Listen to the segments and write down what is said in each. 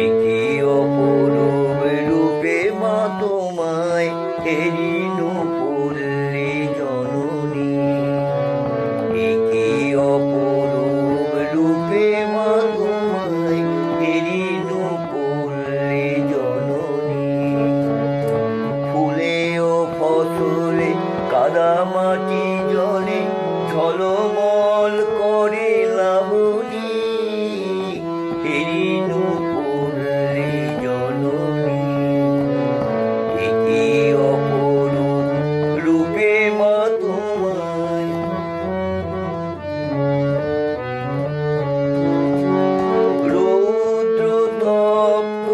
একি অপরূপ রূপে মা তোমায় হেরিনু পড়লে জননী। একি অপরূপ রূপে মা তোমায় হেরিনু পড়লে জননী। ফুলে ও ফসলে কাদামাটি জলে ঝলমল করে লাবণী। হেরিনু পড়লে জননী। একি অপরূপ রূপে মা তোমায়। রৌদ্র তপ্ত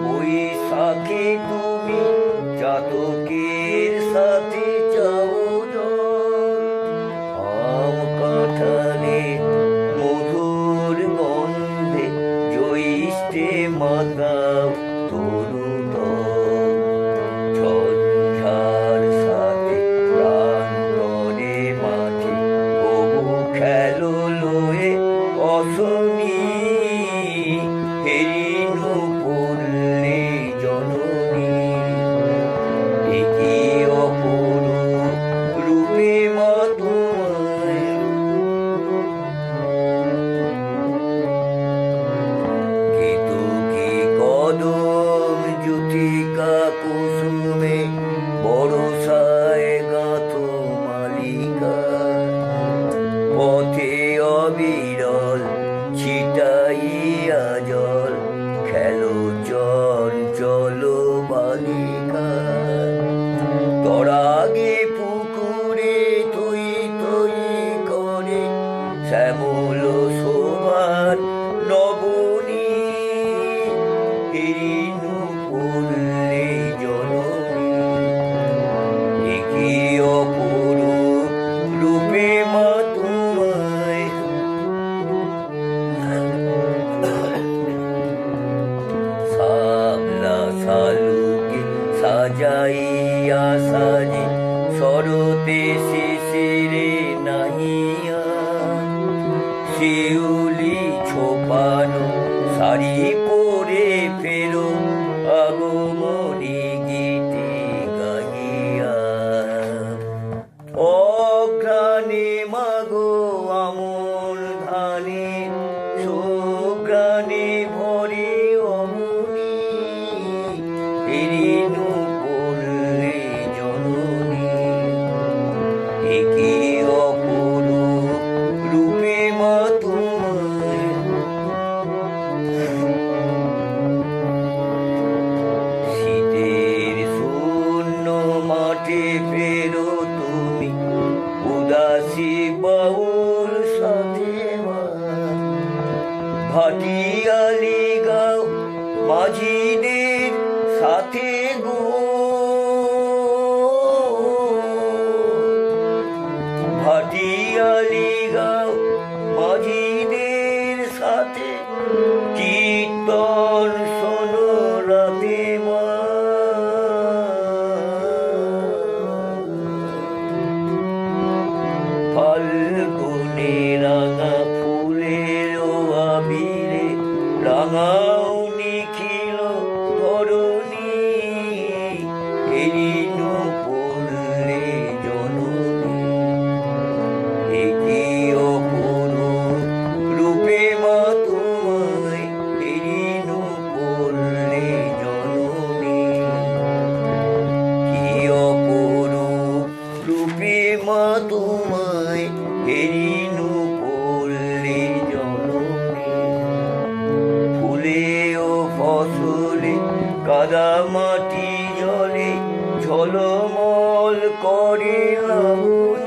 বৈশাখে তুমি চাতকের সাথে চাও জল। আম কাঁঠালে মধুর গন্ধে জ্যৈষ্ঠে মাতাও তরু দল। ঝঞ্ঝার সাথে প্রান্তরে মাঠে বহু খেলো লয়ে অশনি। হেরিনু পড়লে জননী। একি অপরূপ রূপে মা তোমায়। কেতকী কদম জুতিকা কুসুমে বরষায় গাঁথো মালিকা। পথে অবিরল ছিটাইয়া জল খেলো চঞ্চল বালিকা। তরাগে পুকুরে থই থই করে শ্যামল শোভার নবনী। হেরিনু পড়লে জননী। একি অপরূপ রূপে মা তোমায়। শাপলা শালুকে সাজাইয়া সাজে শরতে শিশিরে নাহিয়া। শিউলি ছোপানো শাড়ি পরে ফেরো আগমনী গীতি গাহিয়া। অঘ্রাণে মাগো আমন ধানে সুঘ্রাণে ভরে অমনি। হেরিনু পড়লে জননী। একি অপরূপ রূপে মা তোমায়। শীতের শূন্য মাঠে ফেরো তুমি উদাসী বাউল সাথে মা। ভাটিয়ালি গাও মাঝিদের সাথে গো। ভাটিয়ালি গাও মাঝিদের সাথে কীর্তন শোনো রাতে মা। ফাল্গুনে রাঙা ফুলের আবিরে রাঙাও নিখিল ধরণী। হেরিনু পড়লে জননী। একি অপরূপ রূপে মা তোমায়। হেরিনু পড়লে জননী। কি অপরূপ রূপে মা তোমায়। হেরিনু পড়লে জননী। ফুলে ও ফসলে কাদামাটি জলে ঝলমল করে লাবণী।